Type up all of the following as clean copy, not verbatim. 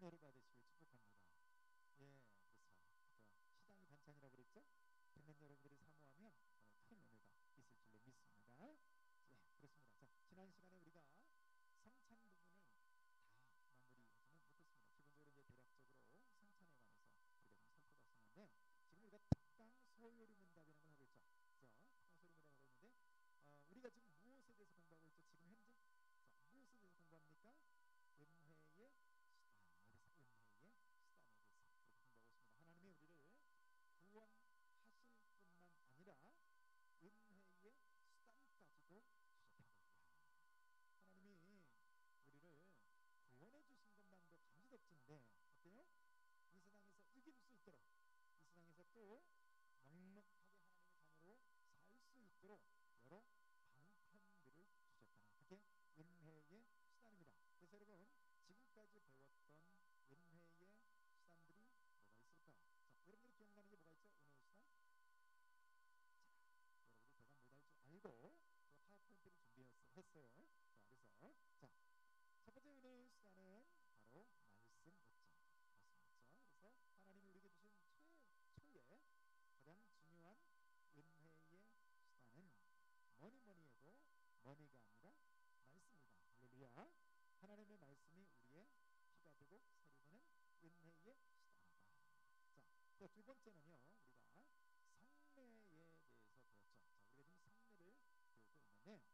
은혜를 받으시길 축복합니다. 예, 그렇죠. 시장이 반찬이라고 그랬죠? 듣는 여러분들이 사모하면 큰 은혜가 있을 줄로 믿습니다. 예, 그렇습니다. 자, 지난 시간에 우리가 성찬 부분을 다 마무리하지는 못했습니다. 기본적으로 이제 대략적으로 성찬에 관해서 우리가 좀 살펴봤었는데, 지금 우리가 특강 소요리 문답이라는 걸 하고 있죠. 자, 특강 소요리 문답을 하고 있는데, 우리가 지금 무엇에 대해서 공부하고 있죠? 지금 현재 자, 무엇에 대해서 공부합니까? 은혜의 수단에 대해서, 은혜의 수단에 대해서 그렇게 공부하고 있습니다. 하나님이 우리를 구원하실 뿐만 아니라 은혜의 수단까지도 주셨던 거예요. 하나님이 우리를 구원해 주신 것만도 감지덕진데 어때요? 이 세상에서 이길 수 있도록, 이 세상에서 또 넉넉하게 하나님의 자녀로 살 수 있도록 여러 방편들을 주셨다는, 그게 은혜의 수단입니다. 그래서 여러분, 지금까지 배웠던 은혜의 수단들이 뭐가 있을까? 자, 여러분들이 기억나는 게 뭐가 있죠? 은혜의 수단? 자, 여러분들 제가 못할 줄 알고 제가 파워포인트를 준비했어요. 자, 그래서 자, 첫 번째 은혜의 수단은 바로 말씀이었죠. 말씀이었죠. 그래서 하나님이 우리에게 주신 최초의 가장 중요한 은혜의 수단은 뭐니 해도 머니가 아니라 말씀이다. 할렐루야. 하나님의 말씀이 우리의 피가 되고 살이 되는 은혜의 수단이다. 자, 두 번째는요, 우리가 성례에 대해서 배웠죠. 자, 우리가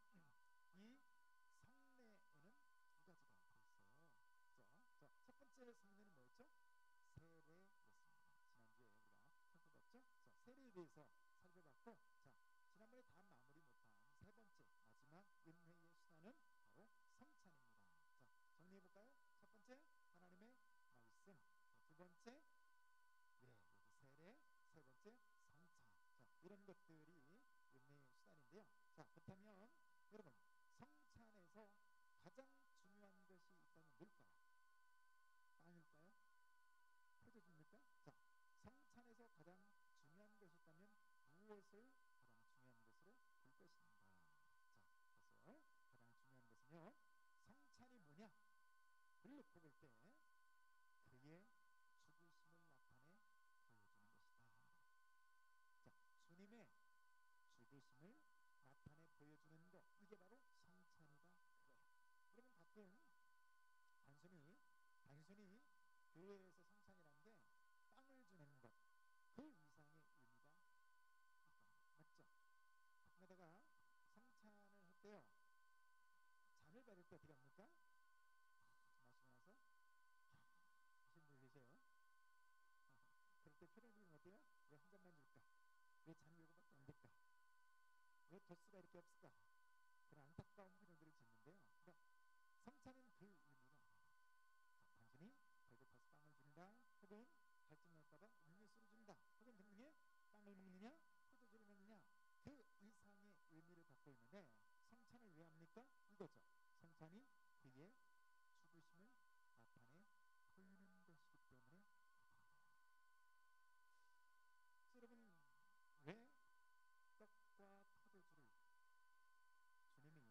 지금 성례를 배우고 있는데, 이 성례에는 두 가지가 있어요. 자, 첫 번째 성례는 뭐였죠? 세례였습니다. 지난주에 우리가 살펴봤죠? 자, 세례에 대해서 살펴봤고, 자, 지난번에 다 마무리 못한 세 번째 마지막 은혜의 수단은 바로 성찬입니다. 자, 정리해볼까요? 첫 번째 하나님의 말씀, 두 번째 여기 세례, 세 번째 성찬. 자, 이런 것들이 은혜의 수단인데요. 자, 그렇다면 여러분, 성찬에서 가장 중요한 것이 있다면 뭘까요? 빵일까요? 포도주입니까? 자, 성찬에서 가장 중요한 것이 있다면 무엇을 가장 중요한 것으로 볼 것인가? 자, 그래서 가장 중요한 것은요, 성찬이 뭐냐? 를 놓고 볼 때 그의 죽으심을 나타내 보여주는 것이다. 자, 주님의 죽으심을 나타내 보여주는 것, 이게 바로 성찬이다, 그거예요. 여러분, 가끔 단순히 교회에서 성찬이라는 게 빵을 주는 것, 그 이상의 의미가 있다는 거 맞죠? 가끔가다가 성찬을 할 때요, 잔을 받을 때 어떻게 합니까? 마시고 나서 하신 분 계세요. 그럴 때 표현이 어때요? 왜 한 잔만 줄까? 왜 잔이 요거밖에 안 될까? 왜 도수가 이렇게 없을까? 그런 안타까운 표현들을 짓는데요. 그러니까 성찬은 그 의미가 자, 단순히 배고파서 빵을 준다, 혹은 갈증 날까봐 음료수를 준다, 혹은 등등의 빵을 먹느냐, 포도주를 먹느냐, 그 이상의 의미를 갖고 있는데, 성찬을 왜 합니까? 이거죠. 성찬이 그의 죽으심을 나타내 보이는 것이기 때문에 그렇다. 여러분, 왜 떡과 포도주를 주님이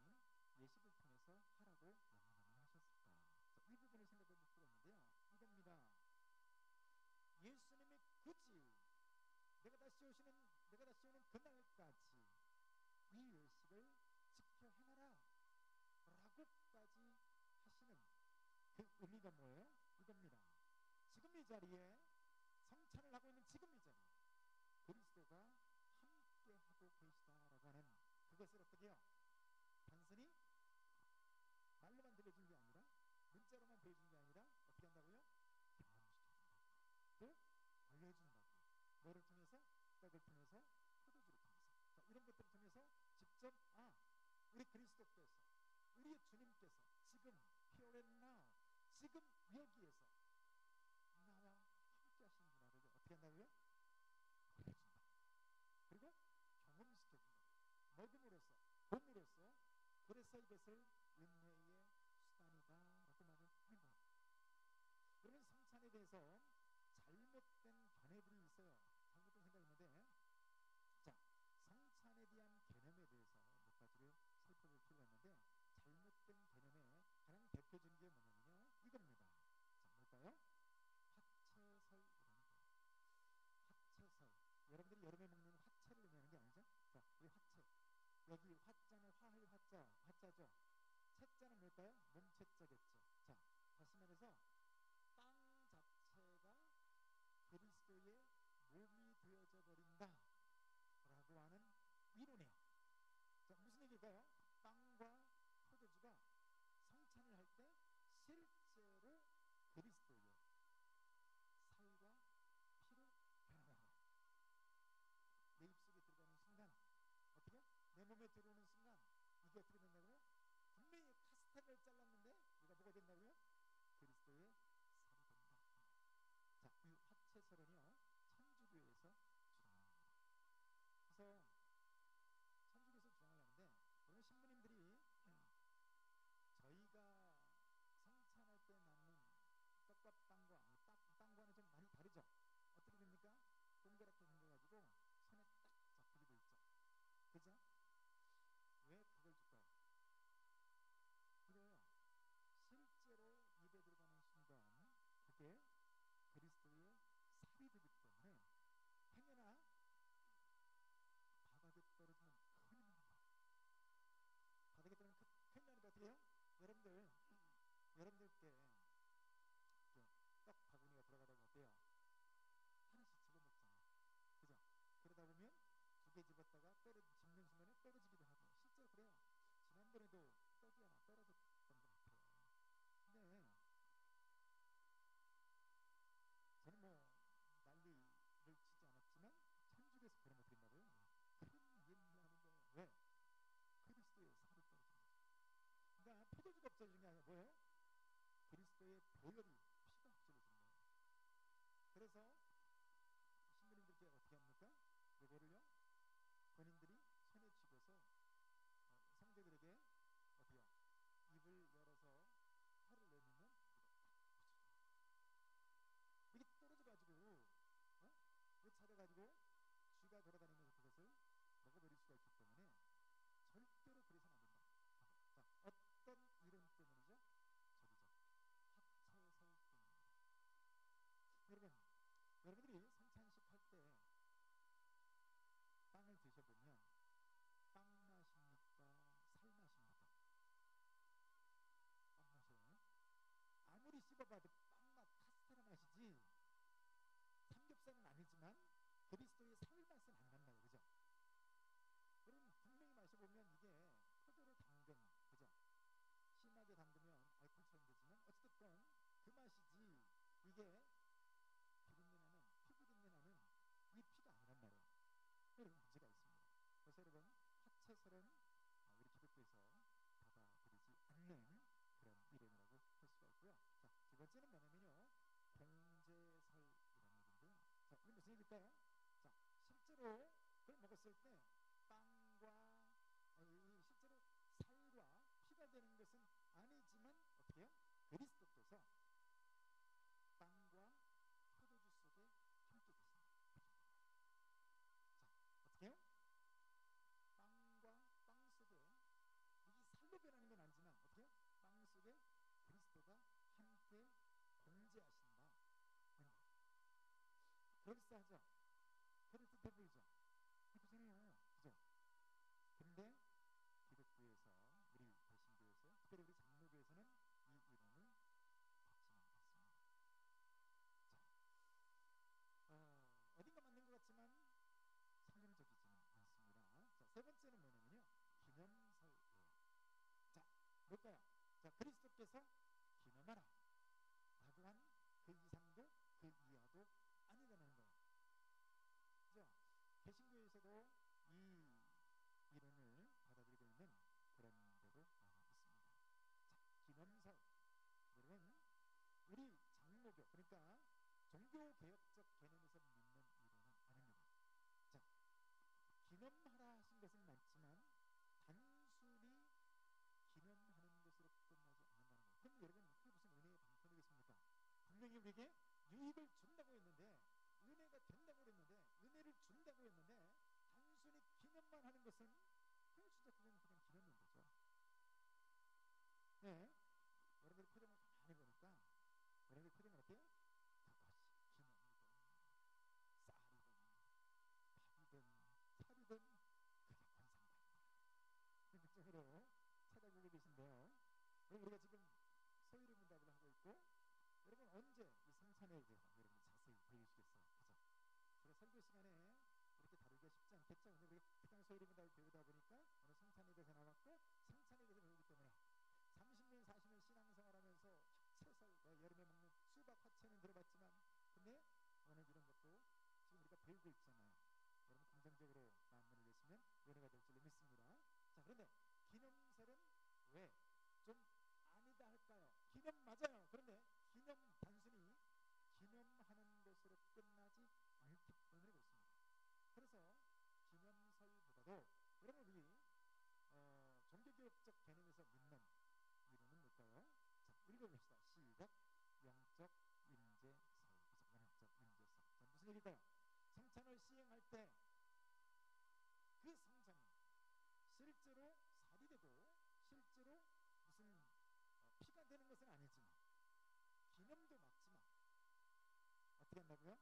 예식을 통해서 하라고 명령을 하셨을까? 자, 이 부분을 생각해 볼 필요가 있는데요. 이겁니다. 예수님이 굳이 내가 다시 오는 그날까지 이 예식을 지켜 행하라 라고까지 하시는 그 의미가 뭐예요? 이겁니다. 지금 이 자리에, 성찬을 하고 있는 지금 이 자리에 그리스도가 함께 하고 계시다라고 하는 그것을 어떻게 해요? 단순히 말로만 들려주는 게 아니라, 문자로만 보여주는 게 아니라 어떻게 한다고요? 경험시켜준다고, 또 알려준다고. 뭐를 통해서? 떡을 통해서, 포도주를 통해서. 자, 이런 것들을 통해서 직접 우리 그리스도께서, 우리의 주님께서 지금 here and now, 지금 여기에서 나와 함께 하시는구나. 그죠? 어떻게 한다고요? 알려준다. 그리고 경험시켜준다. 먹음으로써, 봄으로써. 그래서 이것을 은혜의 수단이다 라고 말을 하는 거예요. 그러면 성찬에 대해서 잘못된 견해들이 있어요. 잘못된 생각이 있는데, 자, 성찬에 대한 개념에 대해서 몇 가지를 살펴볼 필요가 있는데, 잘못된 개념의 가장 대표적인 게 뭐냐면요, 이겁니다. 자, 뭘까요? 뭘까요? 몸체자겠죠. 자, 다시 말해서 땅 자체가 그리스도의 몸이 되어져 버린다 라고 하는 이론이에요. 자, 무슨 얘기일까요? 빵과 포도주가 성찬을 할 때 실제로 그리스도의 살과 피로 변하는 거예요. 내 입속에 들어가는 순간 어떻게? 내 몸에 들어오는 순간 이게 어떻게 된다고요? 분명히 카스테라를 잘랐는데 이가 뭐가 된다고요? 그리스도의 살이 된다. 자, 이 화채설은요 천주교에서 주장합니다. 그래서 천주교에서 주장을 하는데 오늘 신부님들이 저희가 성찬할 때 낳는 떡과 빵과 빵과는 좀 많이 다르죠. 어떻게 됩니까? 동그랗게 생겨가지고 손에 딱 잡히게 돼 있죠. 그죠? 왜 그걸 줄까요? 이거요 실제로 입에 들어가는 순간 그게 그리스도의 살이 되기 때문에 행여나 바닥에 떨어지면 큰일 납니다. 바닥에 떨어지면 큰일 나는데 어떻게 해요? 여러분들께 떡 바구니가 들어가다 보면 어때요? 하나씩 집어먹잖아요. 그죠? 그러다 보면 두 개 집었다가 집는 순간에 떨어지기도 하고 실제로 그래요. 지난번에도 떡이 하나 떨어졌던 것 같아요. 근데 저는 뭐 난리를 치지 않았지만 천주교에서 그런 거 드린다고요? 큰일 나는 거예요. 왜? 그리스도의 살이 떨어진 거죠. 그러니까 포도주가 없어지는 게 아니라 뭐예요? 그리스도의 보혈이 피가 없어지는 거예요. 그래서 신부님들께 어떻게 합니까? 이거를요 본인들이 손에 쥐고서 성도들에게 어떻게 해요? 입을 열어서 혀를 내밀면 이거 딱 붙여줘요. 이게 떨어져가지고 못 찾아가지고 쥐가 돌아다니면서 그것을 먹어버릴 수가 있기 때문에 절대로 그래서는 안 된다. 자, 어떤 이론 때문이죠? 저기죠. 화채설 때문입니다. 여러분들이 성찬식 할 때 빵을 드셔보면 빵 맛입니까? 살 맛입니까? 빵 맛이에요. 아무리 씹어봐도 빵맛, 카스테라 맛이지 삼겹살은 아니지만 그리스도의 살 맛은 안 난다요. 그죠? 여러분 분명히 마셔보면 이게 포도를 담근 그죠? 심하게 담그면 알코올처럼 되지만 어쨌든 그 맛이지 이게 비린내 나는 피부 린내 나는 이 피가 아니란 말이에요. 여러분 문제가 있습니다. 그래서 여러분 화채설은 우리 기독교에서 받아들이지 않는 그런 이론이라고 할 수가 있고요. 자, 두 번째는 뭐냐면요 공제설이라는 얘기인데요. 자, 이게 무슨 얘기일까요? 자, 실제로 그걸 먹었을 때 빵과 실제로 살과 피가 되는 것은 아니지만 어떻게 해요? 그리스도께서 빵과 포도주 속에 함께 계신다. 자, 어떻게 해요? 빵과 빵 속에 이게 살로 변하는 건 아니지만 어떻게 해요? 빵 속에 그리스도가 함께 공제하신다. 그럴싸하죠? 그럴듯해 보이죠? 그렇잖아요. 그죠? 근데 기독교에서 우리 개신교에서 특별히 우리 장로교에서는 이 이론을 받지는 않습니다. 자, 어딘가 맞는 것 같지만 성경적이지는 않습니다. 자, 세 번째는 뭐냐면요 기념설이에요. 자, 뭘까요? 자, 그리스도께서 기념하라 라고 한 그 이상도 그 이하도 아니라는 거예요. 그죠? 개신교에서도 이 이론을 받아들이고 있는 그런 데도 있습니다. 자, 기념설. 여러분, 우리 장로교, 그러니까 종교개혁적 개념에서 믿는 이론은 아닙니다. 자, 기념하라 하신 것은 맞지만 단순히 기념하는 것으로 끝나지 않는다는 거예요. 그럼 여러분, 그게 무슨 은혜의 방편이겠습니까? 분명히 우리에게 유익을 준다고 했는데, 은혜가 된다고 했는데, 은혜를 준다고 했는데, 단순히 기념만 하는 것은 그냥 진짜 그냥 기념인 거죠. 네. 여러분들 표정을 가만히 보니까 여러분들 표정은 어때요? 그것이 기념이든 쌀이든 밥이든 살이든 그게 권상관이다. 이런 쪽으로 쳐다보고 계신데요. 그럼 우리가 지금 소유리 문답을 하고 있고, 여러분 언제 이 성찬에 대해서 여러분 자세히 배우시겠어요? 그죠? 제가 설교 시간에 이렇게 다루기가 쉽지 않겠죠? 근데 우리가 특강 소유리 문답을 배우다 보니까 오늘 성찬에 대해서 나왔고, 성찬에 대해서 배우기 때문에 30년 40년 신앙생활하면서 채설 여름에 먹는 수박 화채는 들어봤지만, 근데 오늘 이런 것도 지금 우리가 배우고 있잖아요. 여러분 긍정적으로 마음문을 내시면 은혜가 될 줄로 믿습니다. 자, 그런데 기념설은 왜 좀 아니다 할까요? 기념 맞아요. 그런데 기념 단순히 기념하는 것으로 끝나지 않기 때문에 그렇습니다. 그래서 기념설보다도 여러분 우리 종교교육적 개념에서 믿는 이론은 뭘까요? 자, 읽어봅시다. 시작. 영적 임재설. 영적 임재설. 자, 무슨 얘기일까요? 성찬을 시행할 때 그 성찬이 실제로 살이 되고 실제로 무슨 피가 되는 것은 아니지만, 기념도 맞지만 어떻게 한다고요?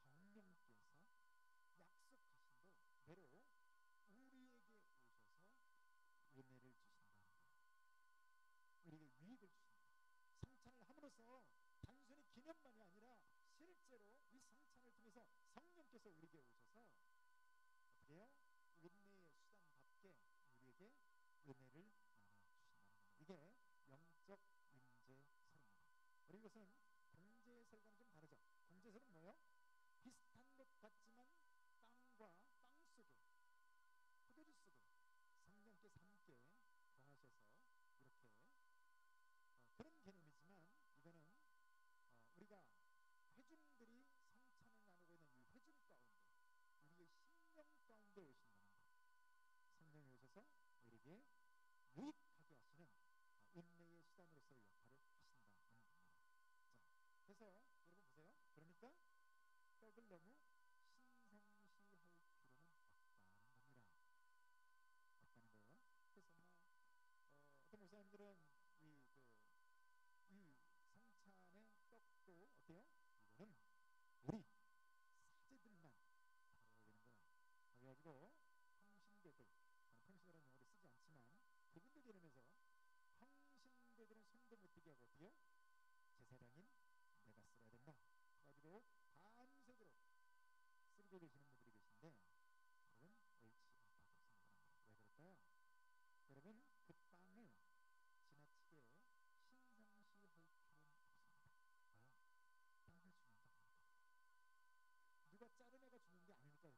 성령께서 약속하신 대로 우리에게 오셔서 은혜를 주신다는 거예요. 우리에게 유익을 주신다. 성찬을 함으로써 단순히 기념만이 아니라 실제로 이 성찬을 통해서 성령께서 우리에게 오셔서 어떻게 해요? 은혜의 수단답게 우리에게 은혜를 나눠주신다는 겁니다. 이게 영적 임재설입니다. 그리고 이것은 공제설과는 좀 다르죠. 공제설은 뭐예요? 비슷한 것 같지만 빵과 빵 속에, 포도주 속에 성령께서 함께 거하셔서 이렇게 그런 개념이지만, 이거는 우리가 회중들이 성찬을 나누고 있는 이 회중 가운데 우리의 심령 가운데 오신다는 것, 성령이 오셔서 우리에게 유익하게 하시는 은혜의 수단으로서의 역할을 하신다는 겁니다. 자, 그래서 여러분 보세요. 그러니까 떡을 너무 신성시할 필요는 없다는 겁니다. 없다는 거예요. 그래서 어떤 목사님들은 이 성찬의 떡도 어때요? 이거는 우리 사제들만 다뤄야 되는 거야. 그래가지고 평신대들, 저는 평신이라는 용어를 쓰지 않지만 그분들 이름에서 평신대들은 손도 못 대게 하고 어떻게 해요? 제사장인 내가 쓸어야 된다. 그래가지고 밤새도록 쓰고 계시는 분들이 계신데, 여러분 옳지 않다고 생각합니다. 왜 그럴까요? 여러분 그 빵을 지나치게 신성시할 필요는 없습니다. 왜요? 빵을 주는 게 아니니까. 누가 자른 애가 주는 게 아니니까 그래요.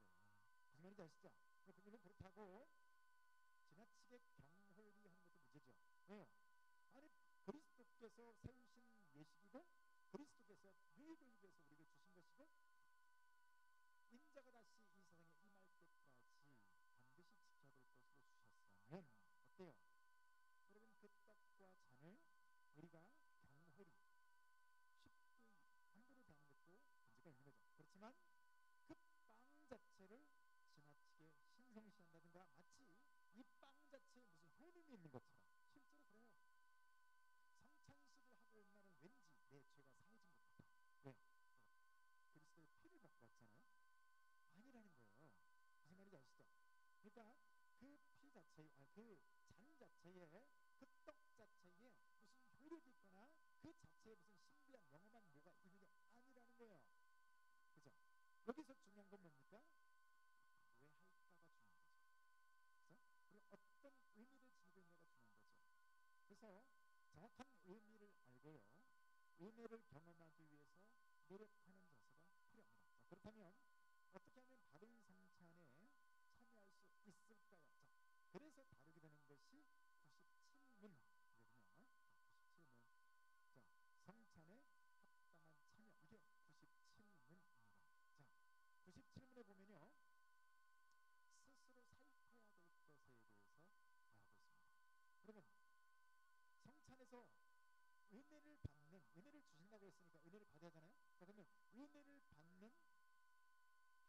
무슨 말인지 아시죠? 그러면 그렇다고 지나치게 경홀히 하는 것도 문제죠. 왜요? 아니 그리스도께서 세우신 예식이고 그리스도께서 유익을 위해서 우리에게 주신 것이고, 인자가 다시 이 세상에 임할 때까지 반드시 지켜야 될 것으로 주셨으면 어때요? 여러분 그 떡과 잔을 우리가 경홀히 쉽게 함부로 대하는 것도 문제가 있는 거죠. 그렇지만 그 빵 자체를 지나치게 신성시한다든가 마치 이 빵 자체에 무슨 효능이 있는 것처럼, 실제로 그래요. 성찬식을 하고 온 날은 왠지 내 죄가 사해진 것 같아. 왜? 그리스도의 피를 먹고 왔잖아요. 아니라는 거예요. 무슨 말인지 아시죠? 그러니까 그 피 자체, 그 잔 자체에, 그 떡 자체에 무슨 효력이 있거나 그 자체에 무슨 신비한 영험한 뭐가 있는 게 아니라는 거예요. 그죠? 여기서 중요한 건 뭡니까? 왜 할까가 중요한 거죠. 그죠? 그리고 어떤 의미를 지니고 있냐가 중요한 거죠. 그래서 정확한 의미를 알고요, 은혜를 경험하기 위해서 노력하는 자세가 필요합니다. 자, 그렇다면 어떻게 하면 바른 성찬에 참여할 수 있을까요? 자, 그래서 다루게 되는 것이 97문이거든요. 자, 97문. 자, 성찬에 합당한 참여. 이게 97문입니다. 자, 97문에 보면요, 스스로 살펴야 될 것에 대해서 말하고 있습니다. 여러분, 성찬에서 은혜를 받는, 은혜를 주신다고 했으니까 은혜를 받아야 하잖아요. 자, 그러면 은혜를 받는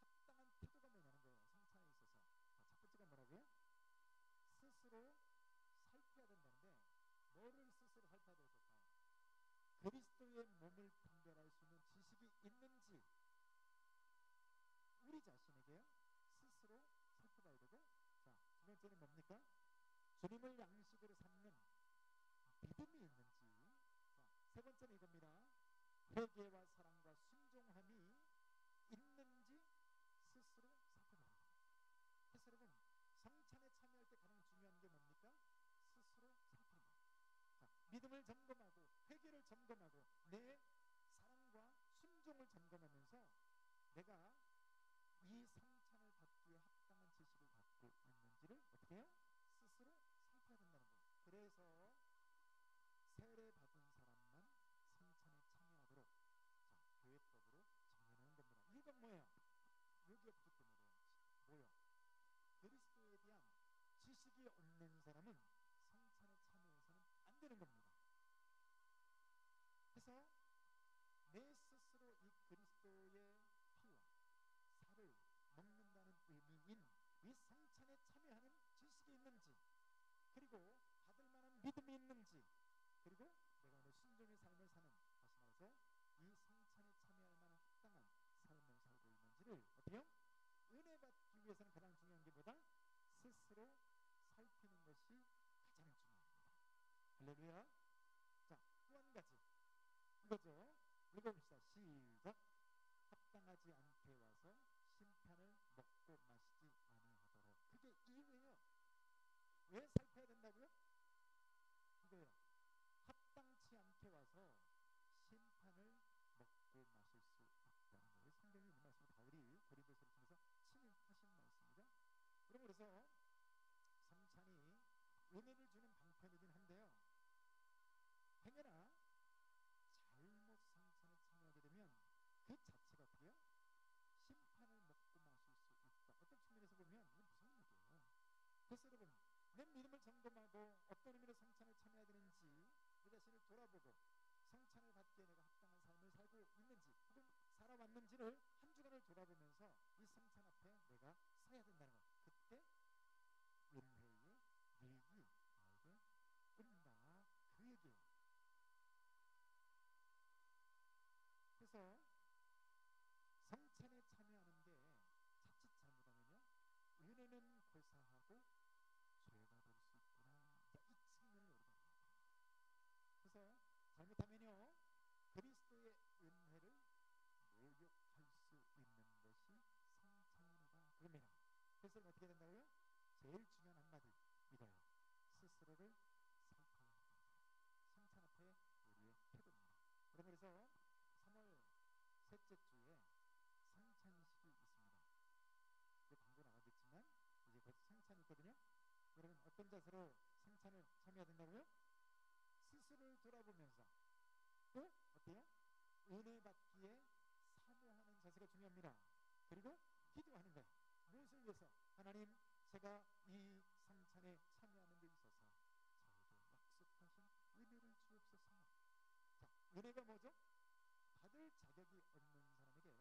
합당한 태도가 뭐냐는 거예요. 성찬에 있어서. 자, 첫 번째가 뭐라고요? 스스로 살펴야 된다는데, 뭐를 스스로 살펴야 될 걸까요? 그리스도의 몸을 분별할 수 있는 지식이 있는지 우리 자신에게 스스로 살펴봐야 되고, 자, 두 번째는 뭡니까? 주님을 양식으로 삼는 번째는 이겁니다. 회개와 사랑과 순종함이 있는지 스스로 살펴봅니다. 그래서 여러분, 성찬에 참여할 때 가장 중요한 게 뭡니까? 스스로 살펴보는 거예요. 자, 믿음을 점검하고 회개를 점검하고 내 사랑과 순종을 점검하면서 내가 이 성찬을 받기 위해 합당한 지식을 갖고 있는지를 어떻게 해요? 스스로 살펴야 된다는 거예요. 그래서 세례 받은 사람만 성찬에 참여하도록 자, 교회법으로 정해놓은 겁니다. 이유가 뭐예요? 여기 없기 때문에 뭐예요? 그리스도에 대한 지식이 없는 사람은 성찬에 참여해서는 안 되는 겁니다. 그래서 내 스스로 이 그리스도의 피와 살을 먹는다는 의미인 이 성찬에 참여하는 지식이 있는지, 그리고 받을 만한 믿음이 있는지, 그리고 내가 오늘 순종의 삶을 사는, 다시 말해서 이 성찬에 참여할 만한 합당한 삶을 살고 있는지를 어때요? 은혜 받기 위해서는 가장 중요한 게 뭐다? 스스로 살피는 것이 가장 중요합니다. 할렐루야. 자, 또 한 가지 이거죠. 읽어봅시다. 시작. 합당하지 않게 와서 심판을 먹고 마시지 아니하도록. 그게 이유예요. 왜 살펴야 된다고요? 이거예요. 합당치 않게 와서 심판을 먹고 마실 수 없다는 거예요. 성경이 이 말씀을 바울이 고린도서를 통해서 친히 하신 말씀이죠. 여러분, 그래서 성찬이 은혜를 주는 방편이긴 한데요, 행여나 잘못 성찬에 참여하게 되면 그 자체가 어떻게 해요? 심판을 먹고 마실 수 있다. 어떤 측면에서 보면 이건 무서운 얘기예요. 그래서 여러분, 내 믿음을 점검하고 어떤 의미로 성찬을 참여해야 되는지 내 자신을 돌아보고 성찬을 받기에 내가 합당한 삶을 살고 있는지 혹은 살아왔는지를 한 주간을 돌아보면서 이 성찬 앞에 내가 서야 된다는 것. 그때 은혜의 밀기 나에게 온다. 그 얘기예요. 그래서 성찬에 참여하는데 자칫 잘못하면요, 은혜는 고사하고 죄가 될 수 있구나. 이 측면을 우리가 봐야 돼요. 그래서 잘못하면요, 그리스도의 은혜를 모욕할 수 있는 것이 성찬이다. 그럽니다. 그래서 어떻게 된다고요? 제일 중요한 한마디 이거예요. 스스로를 살펴야 한다. 성찬 앞에 우리의 태도입니다. 여러분, 그래서 3월 셋째 주에 성찬식이 있습니다. 이제 광고 나가겠지만 이제 곧 성찬이 있거든요. 여러분, 어떤 자세로 성찬을 참여해야 된다고요? 스스로를 돌아보면서 또 어때요? 은혜 받기에 사모하는 자세가 중요합니다. 그리고 기도하는 거예요. 무엇을 위해서? 하나님, 제가 이 성찬에 참여하는 데 있어서 저에게 약속하신 은혜를 주옵소서. 자, 은혜가 뭐죠? 받을 자격이 없는 사람에게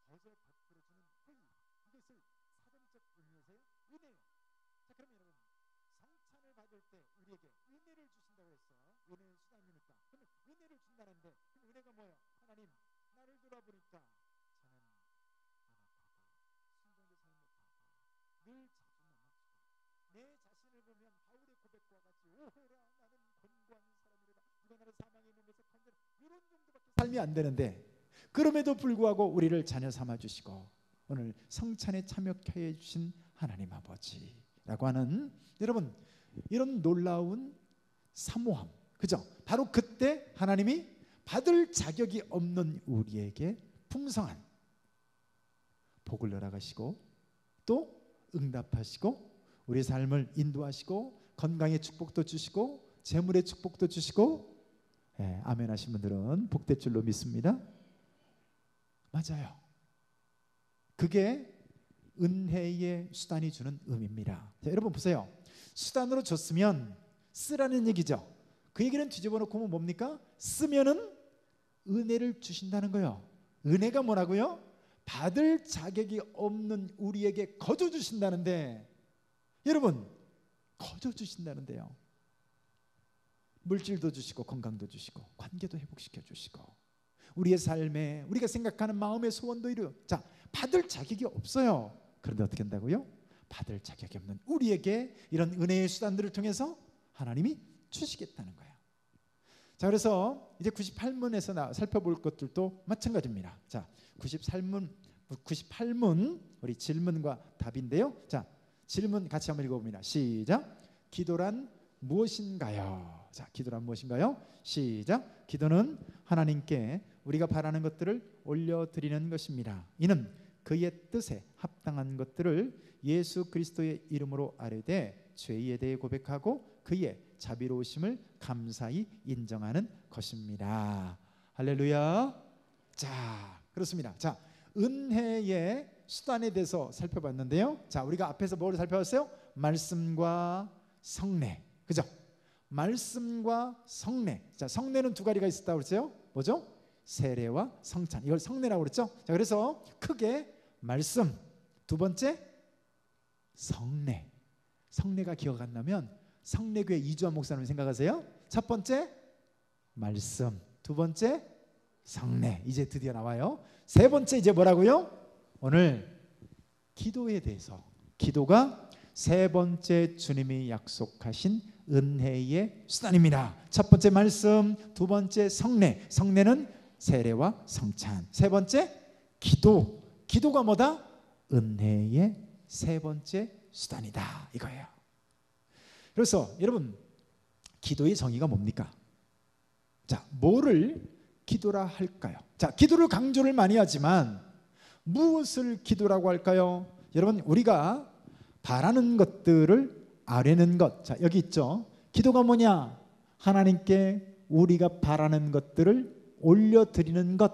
거저 베풀어주는 호의, 이것을 사전적 의미에서의 은혜예요. 자, 그러면 여러분, 성찬을 받을 때 우리에게 은혜를 주신다고 했어요. 은혜의 수단이니까. 그러면 은혜를 준다는데, 그럼 은혜가 뭐예요? 하나님, 나를 돌아보니까 저는 연약하고 순종도 잘 못하고 늘 자주 넘어지고 내 자신을 보면 바울의 고백과 같이 오호라 나는 곤고한 사람이로다. 누가 나를 사망의 몸에서 건져라. 이런 정도밖에 삶이 안 되는데, 그럼에도 불구하고 우리를 자녀 삼아주시고 오늘 성찬에 참여케 해주신 하나님 아버지라고 하는, 여러분, 이런 놀라운 사모함, 그죠? 바로 그때 하나님이 받을 자격이 없는 우리에게 풍성한 복을 열어가시고 또 응답하시고 우리의 삶을 인도하시고 건강의 축복도 주시고 재물의 축복도 주시고, 아멘 하신 분들은 복될 줄로 믿습니다. 맞아요. 그게 은혜의 수단이 주는 의미입니다. 자, 여러분 보세요. 수단으로 줬으면 쓰라는 얘기죠. 그 얘기는 뒤집어 놓고 보면 뭡니까? 쓰면은 은혜를 주신다는 거예요. 은혜가 뭐라고요? 받을 자격이 없는 우리에게 거저 주신다는데, 여러분, 거저 주신다는데요. 물질도 주시고 건강도 주시고 관계도 회복시켜 주시고 우리의 삶에 우리가 생각하는 마음의 소원도 이루어. 자, 받을 자격이 없어요. 그런데 어떻게 한다고요? 받을 자격이 없는 우리에게 이런 은혜의 수단들을 통해서 하나님이 주시겠다는 거예요. 자, 그래서 이제 98문에서 살펴볼 것들도 마찬가지입니다. 자, 98문 우리 질문과 답인데요. 자, 질문 같이 한번 읽어봅니다. 시작. 기도란 무엇인가요? 자, 기도란 무엇인가요? 시작. 기도는 하나님께 우리가 바라는 것들을 올려드리는 것입니다. 이는 그의 뜻에 합당한 것들을 예수 그리스도의 이름으로 아뢰되 죄에 대해 고백하고 그의 자비로우심을 감사히 인정하는 것입니다. 할렐루야. 자, 그렇습니다. 자, 은혜의 수단에 대해서 살펴봤는데요. 자, 우리가 앞에서 뭘 살펴봤어요? 말씀과 성례. 그죠? 말씀과 성례. 자, 성례는 두 가지가 있었다고 그랬죠? 뭐죠? 세례와 성찬. 이걸 성례라고 그랬죠? 자, 그래서 크게 말씀, 두 번째 성례. 성례가 기억 안 나면 성례교회 이주환 목사님 생각하세요? 첫 번째 말씀, 두 번째 성례. 이제 드디어 나와요. 세 번째 이제 뭐라고요? 오늘 기도에 대해서. 기도가 세 번째 주님이 약속하신 은혜의 수단입니다. 첫 번째 말씀, 두 번째 성례. 성례는 세례와 성찬. 세 번째 기도. 기도가 뭐다? 은혜의 세 번째 수단이다, 이거예요. 그래서 여러분, 기도의 정의가 뭡니까? 자, 뭐를 기도라 할까요? 자, 기도를 강조를 많이 하지만 무엇을 기도라고 할까요? 여러분, 우리가 바라는 것들을 아뢰는 것. 자, 여기 있죠. 기도가 뭐냐? 하나님께 우리가 바라는 것들을 올려드리는 것,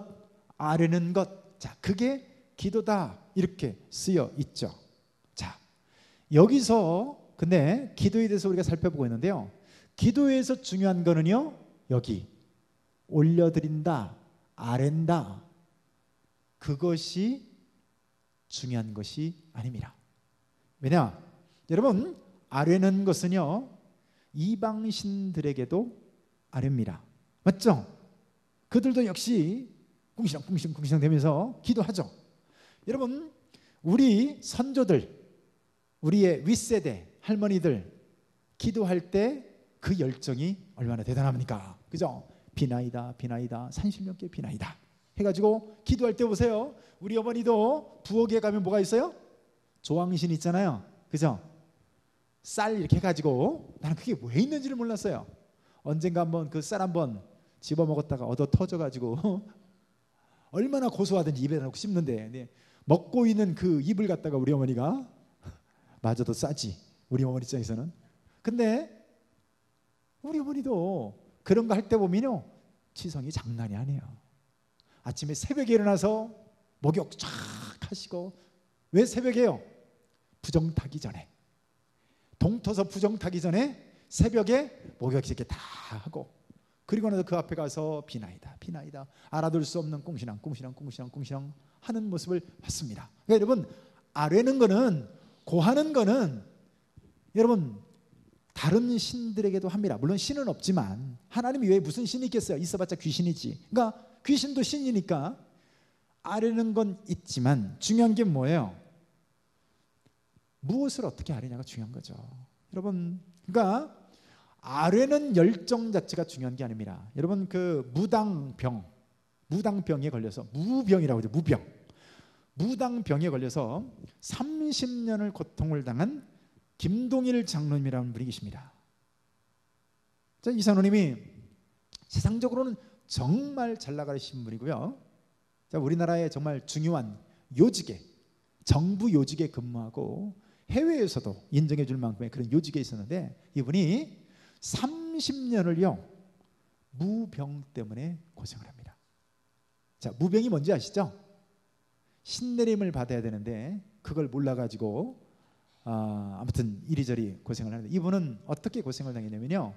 아뢰는 것. 자, 그게 기도다, 이렇게 쓰여 있죠. 자, 여기서 근데 기도에 대해서 우리가 살펴보고 있는데요. 기도에서 중요한 거는요, 여기 올려드린다, 아랜다, 그것이 중요한 것이 아닙니다. 왜냐? 여러분, 아뢰는 것은요 이방신들에게도 아뢰입니다. 맞죠? 그들도 역시 궁시렁 되면서 기도하죠. 여러분, 우리 선조들, 우리의 윗세대 할머니들 기도할 때 그 열정이 얼마나 대단합니까? 그죠? 비나이다 비나이다 산신령께 비나이다 해가지고 기도할 때 보세요. 우리 어머니도 부엌에 가면 뭐가 있어요? 조항신 있잖아요. 그죠? 쌀 이렇게 해가지고, 나는 그게 왜 있는지를 몰랐어요. 언젠가 한번 그 쌀 한번 집어 먹었다가 얻어 터져가지고 얼마나 고소하든지 입에 넣고 씹는데, 네. 먹고 있는 그 입을 갖다가 우리 어머니가 마저도 싸지, 우리 어머니 입장에서는. 근데 우리 어머니도 그런 거 할 때 보면요 치성이 장난이 아니에요. 아침에 새벽에 일어나서 목욕 쫙 하시고. 왜 새벽에요? 부정 타기 전에, 동터서 부정 타기 전에 새벽에 목욕 이렇게 다 하고, 그리고 나서 그 앞에 가서 비나이다 비나이다 알아둘 수 없는 꿍시랑 하는 모습을 봤습니다. 그러니까 여러분, 아뢰는 거는, 고하는 거는 여러분 다른 신들에게도 합니다. 물론 신은 없지만 하나님 외에 무슨 신이 있겠어요? 있어봤자 귀신이지. 그러니까 귀신도 신이니까 아뢰는 건 있지만 중요한 게 뭐예요? 무엇을 어떻게 아뢰냐가 중요한 거죠. 여러분, 그러니까 아뢰는 열정 자체가 중요한 게 아닙니다. 여러분, 그 무당병에 걸려서, 무병이라고 하죠. 무당병에 걸려서 30년을 고통을 당한 김동일 장로님이라는 분이 계십니다. 이 장로님이 세상적으로는 정말 잘 나가신 분이고요. 우리나라의 정말 중요한 요직에, 정부 요직에 근무하고 해외에서도 인정해 줄 만큼의 그런 요직에 있었는데, 이분이 30년을요 무병 때문에 고생을 합니다. 자, 무병이 뭔지 아시죠? 신내림을 받아야 되는데 그걸 몰라가지고 아무튼 이리저리 고생을 하는데, 이분은 어떻게 고생을 당했냐면요,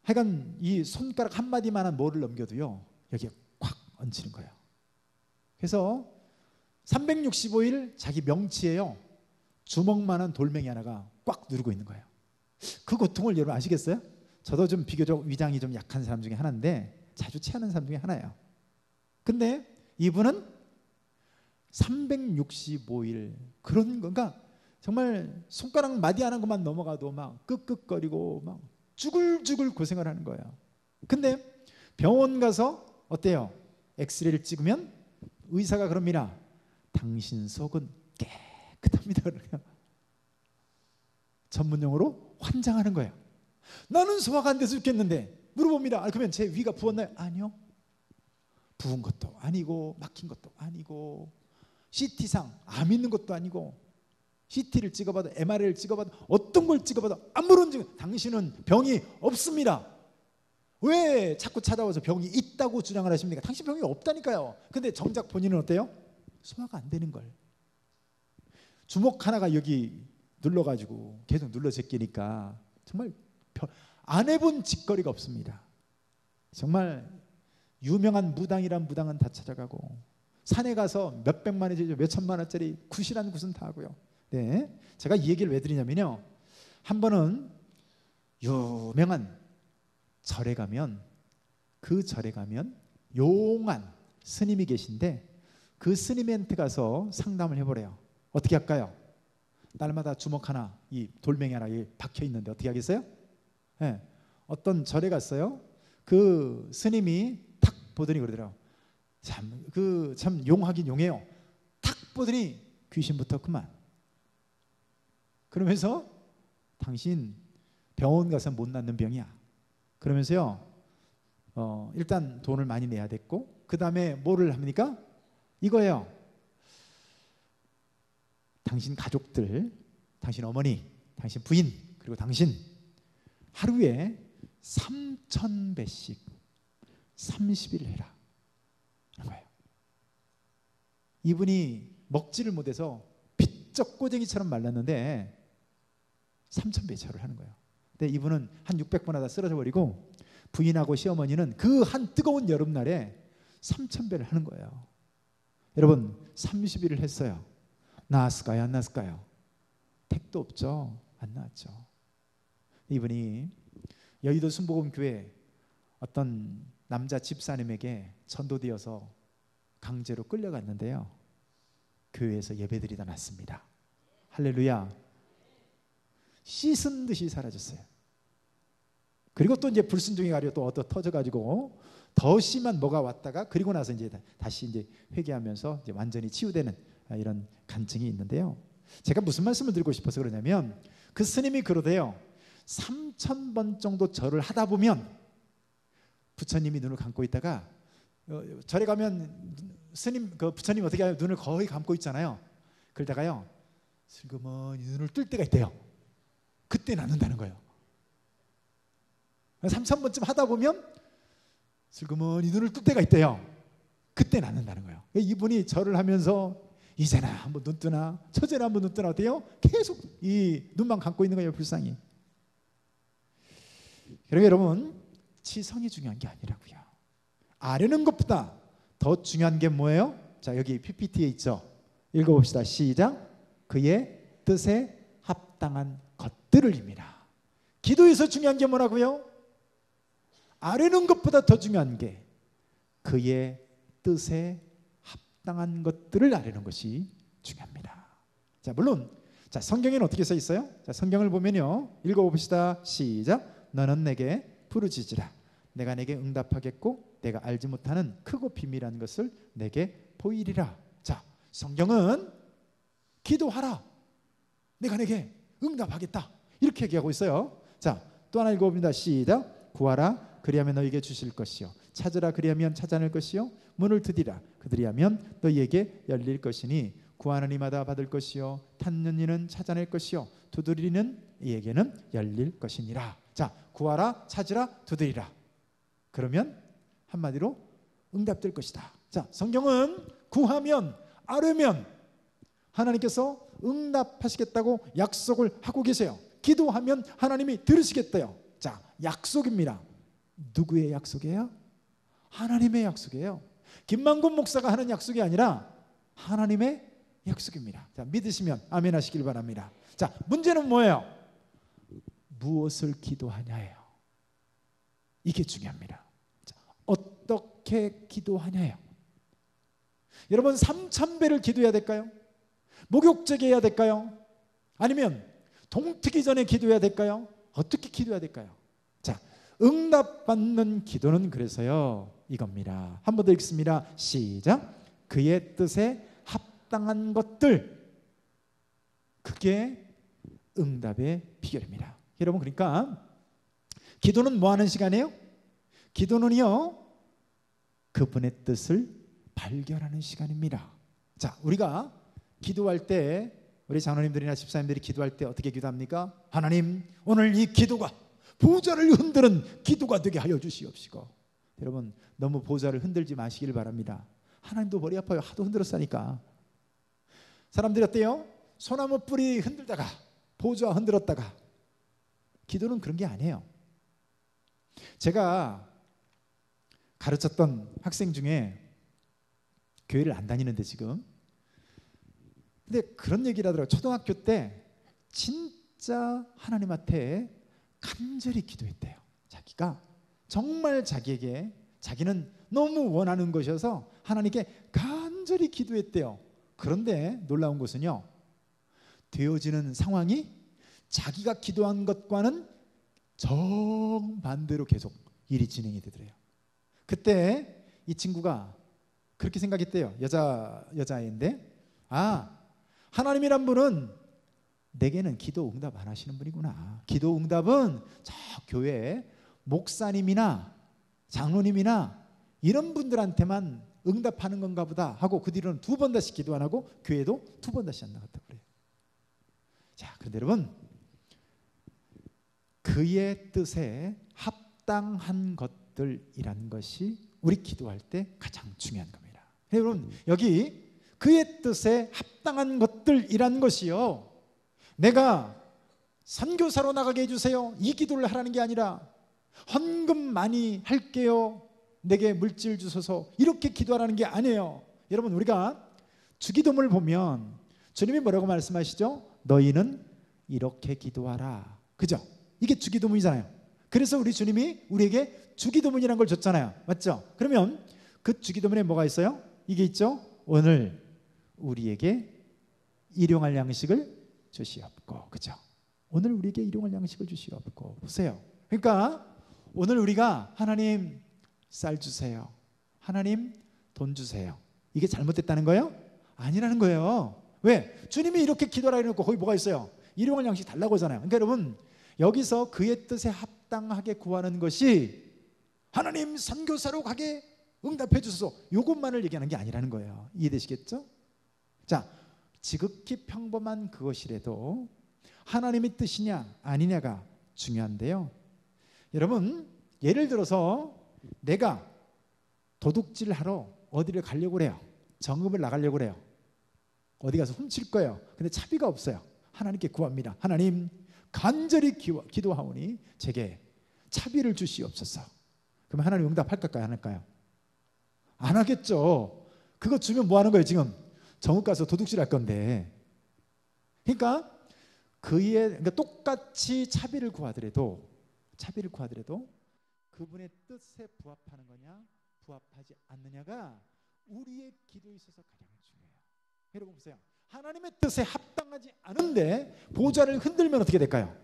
하여간 이 손가락 한마디만한 뭐를 넘겨도요 여기에 콱 얹히는 거예요. 그래서 365일 자기 명치에요 주먹만한 돌멩이 하나가 꽉 누르고 있는 거예요. 그 고통을 여러분 아시겠어요? 저도 좀 비교적 위장이 좀 약한 사람 중에 하나인데 자주 체하는 사람 중에 하나예요. 근데 이분은 365일 그런 건가, 정말 손가락 마디 하는 것만 넘어가도 막 끄끄거리고 막 쭈글쭈글 고생을 하는 거예요. 근데 병원 가서 어때요? 엑스레이를 찍으면 의사가 그럽니다. 당신 속은 깨끗합니다. 그러면 전문용어로 환장하는 거예요. 나는 소화가 안 돼서 죽겠는데 물어봅니다. 그러면 제 위가 부었나요? 아니요. 부은 것도 아니고 막힌 것도 아니고 CT상 암 있는 것도 아니고 CT를 찍어봐도 MRI를 찍어봐도 어떤 걸 찍어봐도 아무런 증 당신은 병이 없습니다. 왜 자꾸 찾아와서 병이 있다고 주장을 하십니까? 당신 병이 없다니까요. 근데 정작 본인은 어때요? 소화가 안 되는 걸. 주먹 하나가 여기 눌러가지고 계속 눌러 제끼니까 정말 안 해본 짓거리가 없습니다. 정말 유명한 무당이란 무당은 다 찾아가고 산에 가서 몇백만 원짜리 몇천만 원짜리 굿이란 굿은 다 하고요. 네, 제가 이 얘기를 왜 드리냐면요, 한 번은 유명한 절에 가면 그 절에 가면 용한 스님이 계신데 그 스님한테 가서 상담을 해보래요. 어떻게 할까요? 날마다 주먹 하나, 이 돌멩이 하나 박혀 있는데 어떻게 하겠어요? 네, 어떤 절에 갔어요. 그 스님이 탁 보더니 그러더라고요. 참 용하긴 용해요. 탁 보더니 귀신부터 그만. 그러면서 당신 병원 가서 못 낫는 병이야. 그러면서요, 일단 돈을 많이 내야 됐고, 그 다음에 뭐를 합니까? 이거예요. 당신 가족들, 당신 어머니, 당신 부인, 그리고 당신 하루에 3,000배씩 30일 해라 하는 거예요. 이분이 먹지를 못해서 비쩍 꼬쟁이처럼 말랐는데 3,000배 절을 하는 거예요. 근데 이분은 한 600번 하다 쓰러져 버리고 부인하고 시어머니는 그 한 뜨거운 여름날에 3,000배를 하는 거예요. 여러분 30일을 했어요. 나았을까요? 안 나았을까요? 택도 없죠. 안 나았죠. 이분이 여의도 순복음교회 어떤 남자 집사님에게 전도되어서 강제로 끌려갔는데요, 교회에서 예배드리다 났습니다. 할렐루야. 씻은 듯이 사라졌어요. 그리고 또 이제 불순종이 가려 또 터져가지고 더 심한 뭐가 왔다가 그리고 나서 이제 다시 이제 회개하면서 이제 완전히 치유되는 이런 간증이 있는데요. 제가 무슨 말씀을 드리고 싶어서 그러냐면 그 스님이 그러대요. 3,000번 정도 절을 하다 보면 부처님이 눈을 감고 있다가 절에 가면 그 부처님 어떻게 해요? 눈을 거의 감고 있잖아요. 그러다가요 슬그머니 눈을 뜰 때가 있대요. 그때 낫는다는 거예요. 3,000번쯤 하다 보면 슬그머니 눈을 뜰 때가 있대요. 그때 낫는다는 거예요. 이분이 절을 하면서 이제나 한번 눈 뜨나 저제나 한번 눈 뜨나 어때요? 계속 이 눈만 감고 있는 거예요. 불쌍히. 그러니까 여러분 치성이 중요한 게 아니라고요. 아뢰는 것보다 더 중요한 게 뭐예요? 자, 여기 PPT에 있죠. 읽어봅시다. 시작. 그의 뜻에 합당한 것들을입니다. 기도에서 중요한 게 뭐라고요? 아뢰는 것보다 더 중요한 게 그의 뜻에 합당한 것들을 아뢰는 것이 중요합니다. 자, 물론 자, 성경에는 어떻게 써 있어요? 자, 성경을 보면요, 읽어봅시다. 시작. 너는 내게 부르짖으라. 내가 내게 응답하겠고 내가 알지 못하는 크고 비밀한 것을 내게 보이리라. 자, 성경은 기도하라. 내가 내게 응답하겠다. 이렇게 얘기하고 있어요. 자, 또 하나 읽어봅니다. 시작. 구하라. 그리하면 너에게 주실 것이요. 찾으라. 그리하면 찾아낼 것이요. 문을 두드리라. 그들이하면 너희에게 열릴 것이니 구하는 이마다 받을 것이요. 찾는 이는 찾아낼 것이요. 두드리는 이에게는 열릴 것이니라. 자, 구하라, 찾으라, 두드리라. 그러면 한마디로 응답될 것이다. 자, 성경은 구하면, 아뢰면 하나님께서 응답하시겠다고 약속을 하고 계세요. 기도하면 하나님이 들으시겠대요. 자, 약속입니다. 누구의 약속이에요? 하나님의 약속이에요. 김만곤 목사가 하는 약속이 아니라 하나님의 약속입니다. 자, 믿으시면 아멘 하시길 바랍니다. 자, 문제는 뭐예요? 무엇을 기도하냐예요. 이게 중요합니다. 자, 어떻게 기도하냐예요. 여러분 3,000배를 기도해야 될까요? 목욕제게 해야 될까요? 아니면 동트기 전에 기도해야 될까요? 어떻게 기도해야 될까요? 자, 응답받는 기도는 그래서요 이겁니다. 한 번 더 읽습니다. 시작. 그의 뜻에 합당한 것들, 그게 응답의 비결입니다. 여러분, 그러니까 기도는 뭐 하는 시간이에요? 기도는요 그분의 뜻을 발견하는 시간입니다. 자, 우리가 기도할 때, 우리 장로님들이나 집사님들이 기도할 때 어떻게 기도합니까? 하나님, 오늘 이 기도가 보좌를 흔드는 기도가 되게 하여 주시옵시고. 여러분, 너무 보좌를 흔들지 마시길 바랍니다. 하나님도 머리 아파요. 하도 흔들었으니까. 사람들이 어때요? 소나무 뿌리 흔들다가 보좌 흔들었다가. 기도는 그런 게 아니에요. 제가 가르쳤던 학생 중에 교회를 안 다니는데 지금, 근데 그런 얘기를 하더라고요. 초등학교 때 진짜 하나님한테 간절히 기도했대요. 자기가 정말 자기에게, 자기는 너무 원하는 것이어서 하나님께 간절히 기도했대요. 그런데 놀라운 것은요, 되어지는 상황이 자기가 기도한 것과는 정반대로 계속 일이 진행이 되더래요. 그때 이 친구가 그렇게 생각했대요. 여자애인데, 하나님이란 분은 내게는 기도 응답 안 하시는 분이구나. 기도 응답은 저 교회 목사님이나 장로님이나 이런 분들한테만 응답하는 건가 보다 하고 그 뒤로는 2번 다시 기도 안 하고 교회도 2번 다시 안 나갔다고 그래요. 자, 그런데 여러분, 그의 뜻에 합당한 것들이라는 것이 우리 기도할 때 가장 중요한 겁니다. 여러분, 여기 그의 뜻에 합당한 것들이란 것이요, 내가 선교사로 나가게 해주세요 이 기도를 하라는 게 아니라 헌금 많이 할게요, 내게 물질 주소서, 이렇게 기도하라는 게 아니에요. 여러분, 우리가 주기도문을 보면 주님이 뭐라고 말씀하시죠? 너희는 이렇게 기도하라. 그죠? 이게 주기도문이잖아요. 그래서 우리 주님이 우리에게 주기도문이라는 걸 줬잖아요. 맞죠? 그러면 그 주기도문에 뭐가 있어요? 이게 있죠? 오늘 우리에게 일용할 양식을 주시옵고. 그죠? 오늘 우리에게 일용할 양식을 주시옵고. 보세요. 그러니까 오늘 우리가 하나님 쌀 주세요, 하나님 돈 주세요, 이게 잘못됐다는 거예요? 아니라는 거예요. 왜? 주님이 이렇게 기도하라 해놓고 거기 뭐가 있어요? 일용할 양식 달라고 하잖아요. 그러니까 여러분, 여기서 그의 뜻에 합당하게 구하는 것이 하나님 선교사로 가게 응답해 주소서, 이것만을 얘기하는 게 아니라는 거예요. 이해되시겠죠? 자, 지극히 평범한 그것이라도 하나님의 뜻이냐 아니냐가 중요한데요. 여러분, 예를 들어서 내가 도둑질 하러 어디를 가려고 그래요. 정읍을 나가려고 그래요. 어디 가서 훔칠 거예요. 근데 차비가 없어요. 하나님께 구합니다. 하나님, 간절히 기도하오니 제게 차비를 주시옵소서. 그럼 하나님 응답할까요? 안 할까요? 안 하겠죠. 그거 주면 뭐 하는 거예요? 지금 정읍 가서 도둑질 할 건데. 그러니까 그러니까 똑같이 차비를 구하더라도 그분의 뜻에 부합하는 거냐 부합하지 않느냐가 우리의 기도에 있어서 가장 중요해요. 여러분 보세요. 하나님의 뜻에 합당하지 않은데 보좌를 흔들면 어떻게 될까요?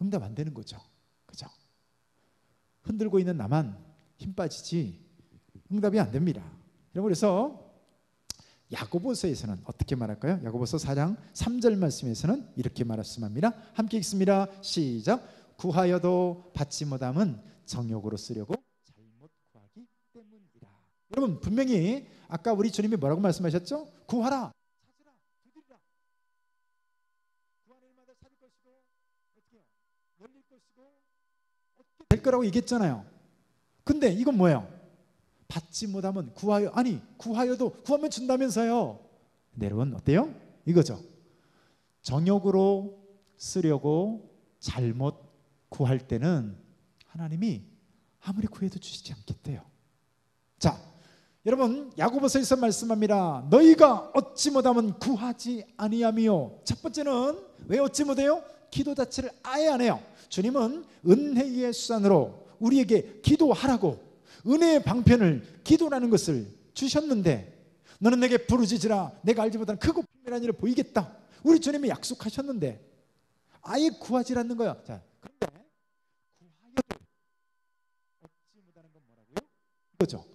응답 안 되는 거죠. 그죠? 흔들고 있는 나만 힘 빠지지 응답이 안 됩니다. 여러분, 그래서 야고보서에서는 어떻게 말할까요? 야고보서 4장 3절 말씀에서는 이렇게 말씀합니다. 함께 읽습니다. 시작. 구하여도 받지 못함은 정욕으로 쓰려고 잘못 구하기 때문이라. 여러분, 분명히 아까 우리 주님이 뭐라고 말씀하셨죠? 구하라, 찾으라, 두드리라. 구하는 일마다 찾을 것이고 어떻게 열릴 것이고 어떻게 될 거라고 얘기했잖아요. 근데 이건 뭐예요? 받지 못하면 구하여도 구하면 준다면서요. 근데 여러분 어때요? 이거죠. 정욕으로 쓰려고 잘못 구할 때는 하나님이 아무리 구해도 주시지 않겠대요. 자, 여러분, 야고보서에서 말씀합니다. 너희가 얻지 못하면 구하지 아니하며. 첫 번째는 왜 얻지 못해요? 기도 자체를 아예 안 해요. 주님은 은혜의 수단으로 우리에게 기도하라고 은혜의 방편을, 기도라는 것을 주셨는데, 너는 내게 부르짖으라, 내가 알지 못하는 크고 분명한 일을 보이겠다, 우리 주님이 약속하셨는데 아예 구하지 않는 거예요. 자, 그런데 구하여도 그죠?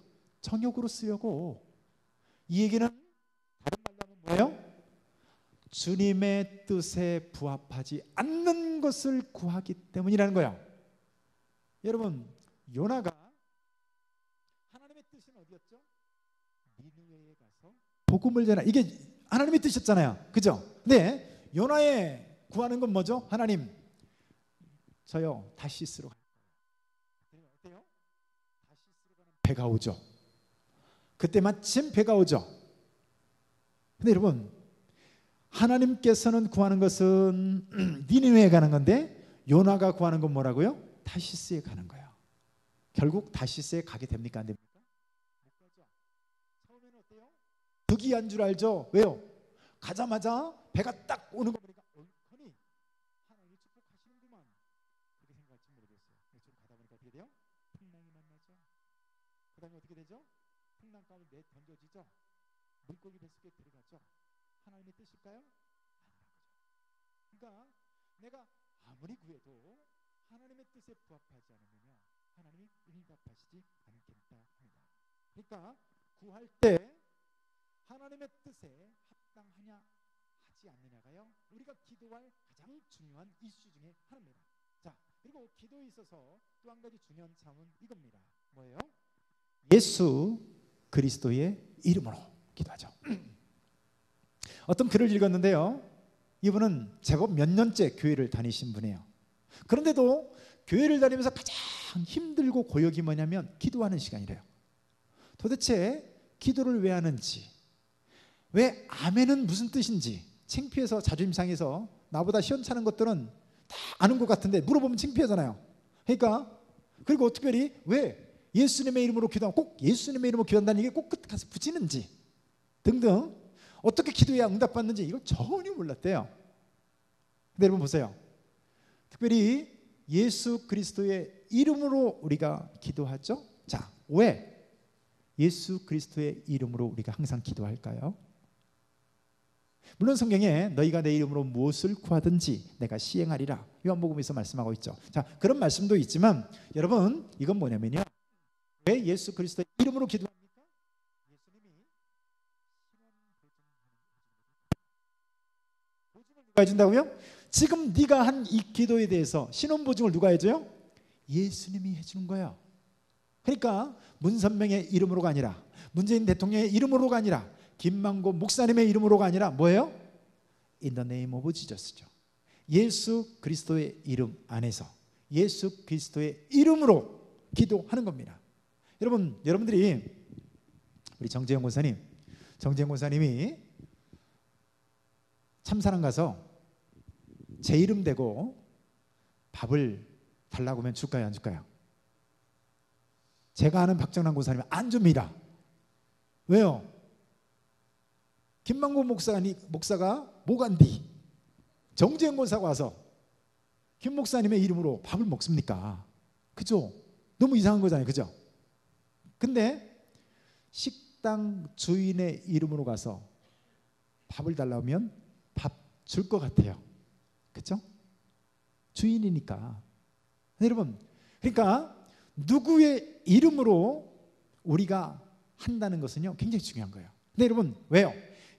정욕으로 쓰려고. 이 얘기는 다른 말로 하면 뭐예요? 주님의 뜻에 부합하지 않는 것을 구하기 때문이라는 거야. 여러분, 요나가 하나님의 뜻은 어디였죠? 니느웨에 가서 복음을 전하. 이게 하나님의 뜻이었잖아요. 그죠? 네. 요나의 구하는 건 뭐죠? 하나님, 저요 다시스로 갈 거예요. 어때요? 다시스로 가는 배가 오죠. 그때 마침 배가 오죠. 근데 여러분, 하나님께서는 구하는 것은 니느웨에 가는 건데 요나가 구하는 건 뭐라고요? 다시스에 가는 거예요. 결국 다시스에 가게 됩니까? 안 됩니까? 못 가죠. 처음에는 어때요? 득이한 줄 알죠? 왜요? 가자마자 배가 딱 오는 거 보니까 허니 하나님이 축복하시는구만, 그렇게 생각할지 모르겠어요. 좀 가다 보니까 어떻게 돼요? 풍랑이 만나죠. 그 다음에 어떻게 되죠? 풍랑 가운데 내 던져지죠. 물고기 뱃속에 들어가죠. 하나님의 뜻일까요? 아니라는 거죠. 그러니까 내가 아무리 구해도 하나님의 뜻에 부합하지 않으면 하나님이 응답하시지 않겠다 합니다. 그러니까 구할 때 하나님의 뜻에 합당하냐 하지 않느냐가요, 우리가 기도할 가장 중요한 이슈 중에 하나입니다. 자, 그리고 기도에 있어서 또 한 가지 중요한 차원은 이겁니다. 뭐예요? 예수 그리스도의 이름으로 기도하죠. 어떤 글을 읽었는데요, 이분은 제법 몇 년째 교회를 다니신 분이에요. 그런데도 교회를 다니면서 가장 힘들고 고역이 뭐냐면 기도하는 시간이래요. 도대체 기도를 왜 하는지, 왜 아멘은 무슨 뜻인지 창피해서, 자존심 상해서 나보다 시원찮은 것들은 다 아는 것 같은데 물어보면 창피하잖아요. 그러니까, 그리고 특별히 왜 예수님의 이름으로 기도하고 꼭 예수님의 이름으로 기도한다는 얘기 꼭 끝에 가서 붙이는지 등등, 어떻게 기도해야 응답받는지 이걸 전혀 몰랐대요. 근데 여러분 보세요. 특별히 예수 그리스도의 이름으로 우리가 기도하죠. 자, 왜 예수 그리스도의 이름으로 우리가 항상 기도할까요? 물론 성경에 너희가 내 이름으로 무엇을 구하든지 내가 시행하리라, 요한복음에서 말씀하고 있죠. 자, 그런 말씀도 있지만 여러분, 이건 뭐냐면요, 왜 예수 그리스도의 이름으로 기도합니까? 예수님이 보증을 누가 해준다고요? 지금 네가 한 이 기도에 대해서 신원보증을 누가 해줘요? 예수님이 해주는 거예요. 그러니까 문선명의 이름으로가 아니라, 문재인 대통령의 이름으로가 아니라, 김만고 목사님의 이름으로가 아니라 뭐예요? In the name of Jesus죠. 예수 그리스도의 이름 안에서 예수 그리스도의 이름으로 기도하는 겁니다. 여러분, 여러분들이 우리 정재영 권사님이 참사랑 가서 제 이름 대고 밥을 달라고 하면 줄까요, 안 줄까요? 제가 아는 박정남 권사님은 안 줍니다. 왜요? 김만고 목사가 뭐간디 정재영 권사가 와서 김 목사님의 이름으로 밥을 먹습니까? 그죠? 너무 이상한 거잖아요. 그죠? 근데 식당 주인의 이름으로 가서 밥을 달라고 하면 밥 줄 것 같아요. 그죠? 주인이니까. 여러분, 그러니까 누구의 이름으로 우리가 한다는 것은요, 굉장히 중요한 거예요. 근데 여러분, 왜요?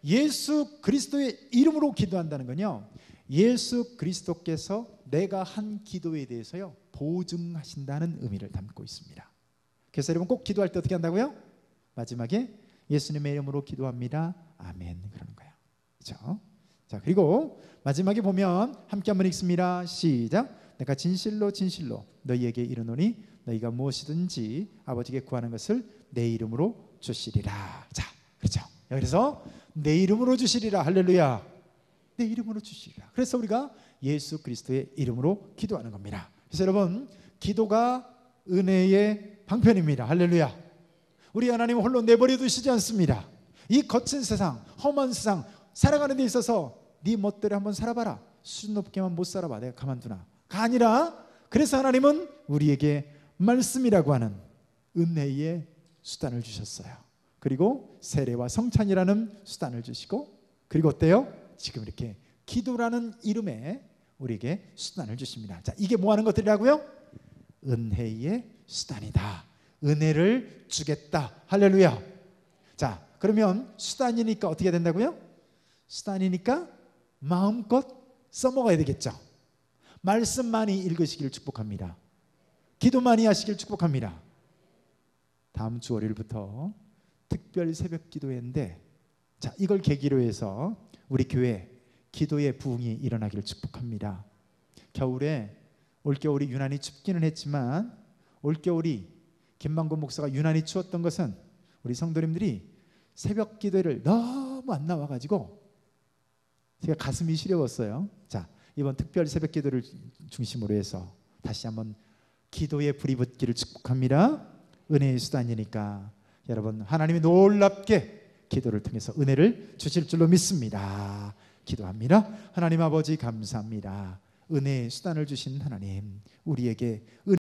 예수 그리스도의 이름으로 기도한다는 건요, 예수 그리스도께서 내가 한 기도에 대해서요 보증하신다는 의미를 담고 있습니다. 그래서 여러분, 꼭 기도할 때 어떻게 한다고요? 마지막에 예수님의 이름으로 기도합니다, 아멘, 그러는 거예요. 그렇죠? 자, 그리고 마지막에 보면 함께 한번 읽습니다. 시작. 내가 진실로 진실로 너희에게 이르노니 너희가 무엇이든지 아버지께 구하는 것을 내 이름으로 주시리라. 자, 그렇죠? 그래서 내 이름으로 주시리라. 할렐루야. 내 이름으로 주시리라. 그래서 우리가 예수 그리스도의 이름으로 기도하는 겁니다. 그래서 여러분, 기도가 은혜의 방편입니다. 할렐루야. 우리 하나님은 홀로 내버려 두시지 않습니다. 이 거친 세상, 험한 세상 살아가는 데 있어서 네 멋대로 한번 살아봐라, 수준 높게만 못 살아봐, 내가 가만두나 가 아니라, 그래서 하나님은 우리에게 말씀이라고 하는 은혜의 수단을 주셨어요. 그리고 세례와 성찬이라는 수단을 주시고, 그리고 어때요? 지금 이렇게 기도라는 이름에 우리에게 수단을 주십니다. 자, 이게 뭐 하는 것들이라고요? 은혜의 수단이다. 은혜를 주겠다. 할렐루야. 자, 그러면 수단이니까 어떻게 된다고요? 수단이니까 마음껏 써먹어야 되겠죠. 말씀 많이 읽으시길 축복합니다. 기도 많이 하시길 축복합니다. 다음 주 월요일부터 특별 새벽 기도회인데, 자, 이걸 계기로 해서 우리 교회 기도의 부흥이 일어나기를 축복합니다. 겨울에 올겨울이 유난히 춥기는 했지만 올겨울이 김만곤 목사가 유난히 추웠던 것은 우리 성도님들이 새벽 기도회를 너무 안 나와가지고 제가 가슴이 시려웠어요. 자, 이번 특별 새벽 기도를 중심으로 해서 다시 한번 기도의 불이 붙기를 축복합니다. 은혜의 수단이니까 여러분 하나님이 놀랍게 기도를 통해서 은혜를 주실 줄로 믿습니다. 기도합니다. 하나님 아버지 감사합니다. 은혜의 수단을 주신 하나님, 우리에게